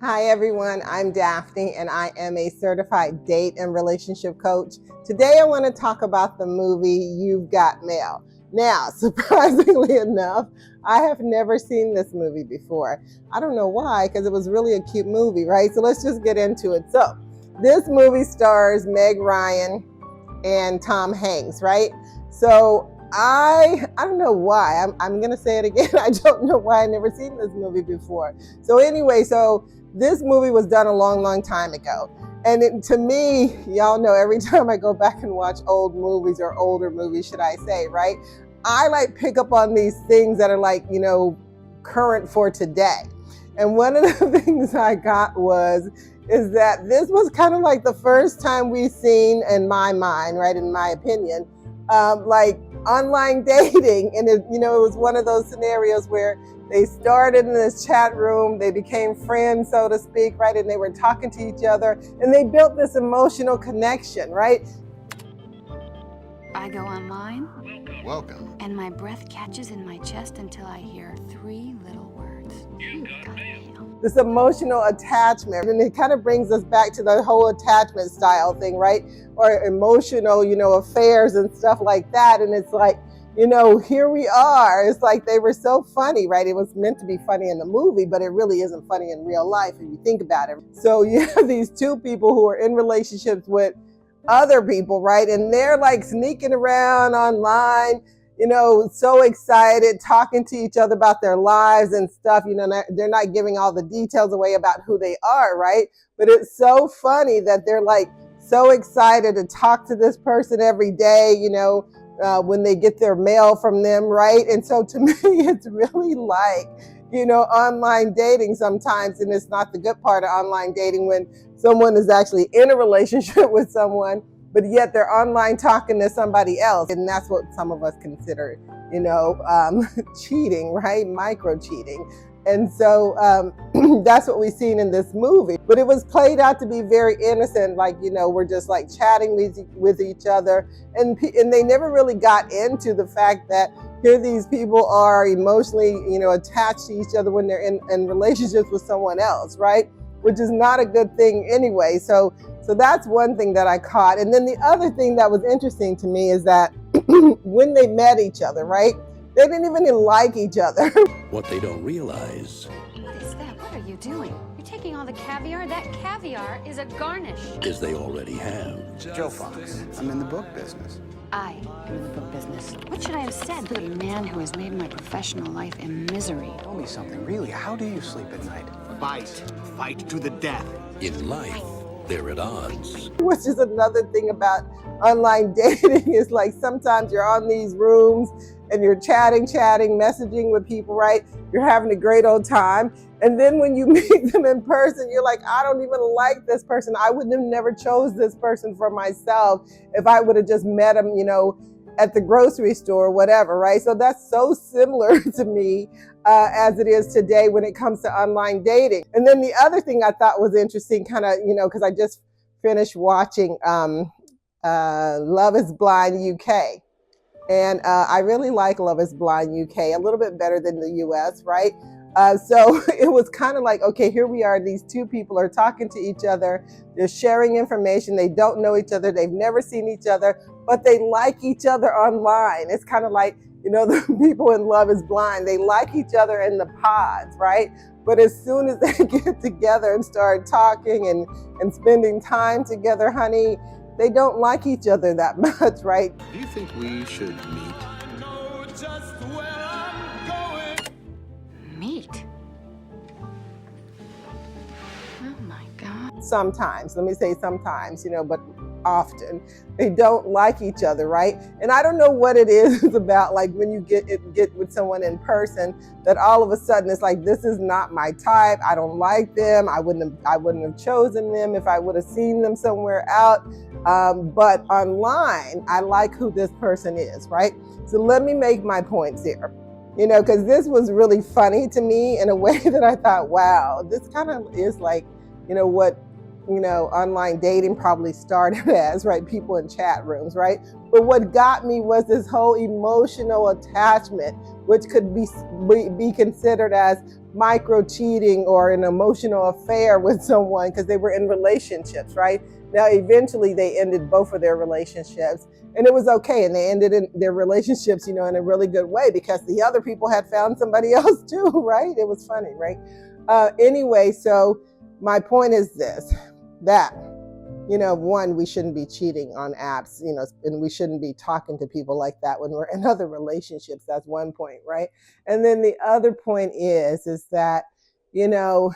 Hi everyone, I'm Daphney and I am a certified date and relationship coach. Today I want to talk about the movie You've Got Mail. Now, surprisingly enough, I have never seen this movie before. I don't know why, because it was really a cute movie, right? So let's just get into it. So this movie stars Meg Ryan and Tom Hanks, right? So I don't know why. I'm gonna say it again. I don't know why I never seen this movie before. So anyway, this movie was done a long time ago. And to me, y'all know every time I go back and watch old movies or older movies, should I say, right? I like pick up on these things that are like, current for today. And one of the things I got is that this was kind of like the first time we've seen, in my mind, right, in my opinion, like online dating. And it was one of those scenarios where they started in this chat room, they became friends, so to speak, right? And they were talking to each other and they built this emotional connection, right? I go online. Welcome. And my breath catches in my chest until I hear three little words. You got mail. This emotional attachment. And it kind of brings us back to the whole attachment style thing, right? Or emotional, affairs and stuff like that. And it's like, here we are. It's like they were so funny, right? It was meant to be funny in the movie, but it really isn't funny in real life if you think about it. So you have these two people who are in relationships with other people, right? And they're like sneaking around online, so excited, talking to each other about their lives and stuff. They're not giving all the details away about who they are, right? But it's so funny that they're like so excited to talk to this person every day, when they get their mail from them, right? And so to me, it's really like, online dating sometimes. And it's not the good part of online dating when someone is actually in a relationship with someone, but yet they're online talking to somebody else. And that's what some of us consider, cheating, right? Micro cheating. And so that's what we've seen in this movie. But it was played out to be very innocent, like, we're just like chatting with each other. And they never really got into the fact that here these people are emotionally, attached to each other when they're in relationships with someone else, right? Which is not a good thing anyway. So that's one thing that I caught. And then the other thing that was interesting to me is that when they met each other, right? They didn't even like each other. What they don't realize What is that? What are you doing? You're taking all the caviar? That caviar is a garnish. is they already have. Joe Fox. I'm in the book business. I am in the book business. What should I have said to the man who has made my professional life a misery? Tell me something, really, how do you sleep at night? Fight to the death. In life, they're at odds. Which is another thing about online dating is like sometimes you're on these rooms and you're chatting, messaging with people, right? You're having a great old time. And then when you meet them in person, you're like, I don't even like this person. I wouldn't have never chose this person for myself if I would have just met him, at the grocery store or whatever, right? So that's so similar to me as it is today when it comes to online dating. And then the other thing I thought was interesting, kind of, because I just finished watching Love is Blind UK. And I really like Love is Blind UK, a little bit better than the US, right? So it was kind of like, okay, here we are. These two people are talking to each other. They're sharing information. They don't know each other. They've never seen each other, but they like each other online. It's kind of like, the people in Love is Blind. They like each other in the pods, right? But as soon as they get together and start talking and spending time together, honey, they don't like each other that much, right? Do you think we should meet? Meat? Oh my God. Sometimes, let me say sometimes, but often they don't like each other, right? And I don't know what it is about, like when you get with someone in person, that all of a sudden it's like, this is not my type. I don't like them. I wouldn't have chosen them if I would have seen them somewhere out. But online, I like who this person is, right? So let me make my points here. Because this was really funny to me in a way that I thought, wow, this kind of is like, what, online dating probably started as, right? People in chat rooms, right? But what got me was this whole emotional attachment, which could be considered as micro cheating or an emotional affair with someone because they were in relationships, right? Now, eventually they ended both of their relationships, and it was okay. And they ended in their relationships, in a really good way because the other people had found somebody else too, right? It was funny, right? Anyway, so my point is this, that, one, we shouldn't be cheating on apps, and we shouldn't be talking to people like that when we're in other relationships. That's one point, right? And then the other point is that, I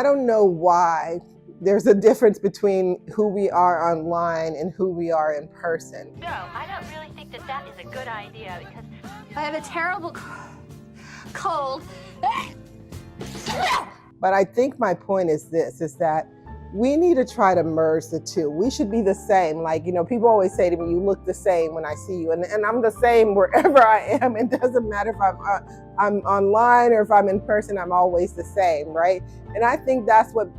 don't know why there's a difference between who we are online and who we are in person. No, I don't really think that is a good idea because I have a terrible cold. But I think my point is this, is that we need to try to merge the two. We should be the same. Like, people always say to me, you look the same when I see you. And I'm the same wherever I am. It doesn't matter if I'm online or if I'm in person, I'm always the same, right? And I think that's what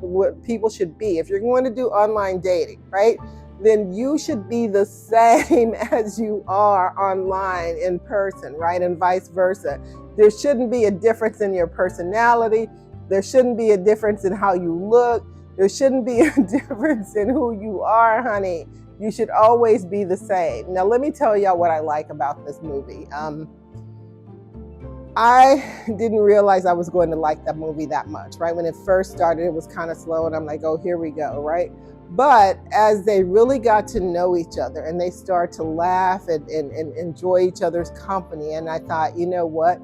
people should be. If you're going to do online dating, right, then you should be the same as you are online in person, right? And vice versa. There shouldn't be a difference in your personality. There shouldn't be a difference in how you look. There shouldn't be a difference in who you are, honey. You should always be the same. Now, let me tell y'all what I like about this movie. I didn't realize I was going to like that movie that much, right? When it first started, it was kind of slow, and I'm like, oh, here we go, right? But as they really got to know each other and they start to laugh and enjoy each other's company, and I thought, you know what?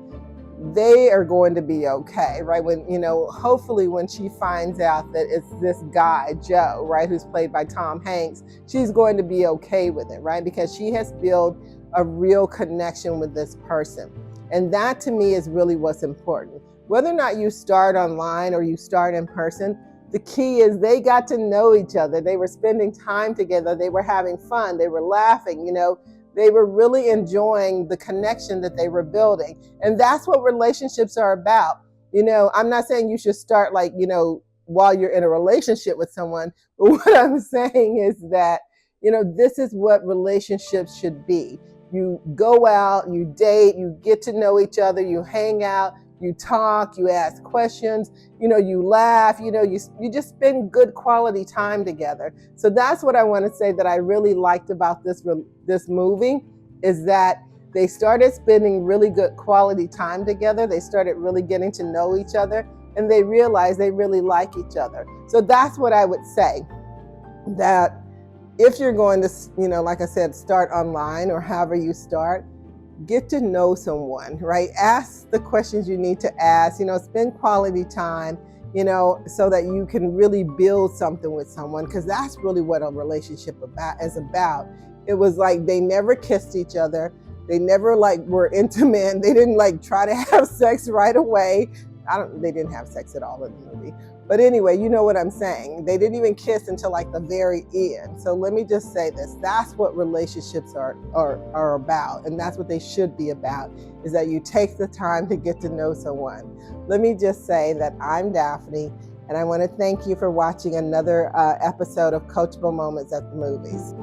They are going to be okay, right? When, hopefully when she finds out that it's this guy, Joe, right, who's played by Tom Hanks, she's going to be okay with it, right? Because she has built a real connection with this person. And that to me is really what's important. Whether or not you start online or you start in person, the key is they got to know each other. They were spending time together. They were having fun. They were laughing, They were really enjoying the connection that they were building. And that's what relationships are about. I'm not saying you should start while you're in a relationship with someone, but what I'm saying is that, this is what relationships should be. You go out, you date, you get to know each other, you hang out, you talk, you ask questions, you laugh, you just spend good quality time together. So that's what I want to say that I really liked about this movie, is that they started spending really good quality time together. They started really getting to know each other, and they realized they really like each other. So that's what I would say, that if you're going to, like I said, start online or however you start, get to know someone, right? Ask the questions you need to ask, spend quality time, so that you can really build something with someone, because that's really what a relationship is about. It was like they never kissed each other. They never were intimate. They didn't try to have sex right away. They didn't have sex at all in the movie. But anyway, you know what I'm saying. They didn't even kiss until the very end. So let me just say this. That's what relationships are about. And that's what they should be about, is that you take the time to get to know someone. Let me just say that I'm Daphney, and I want to thank you for watching another episode of Coachable Moments at the Movies.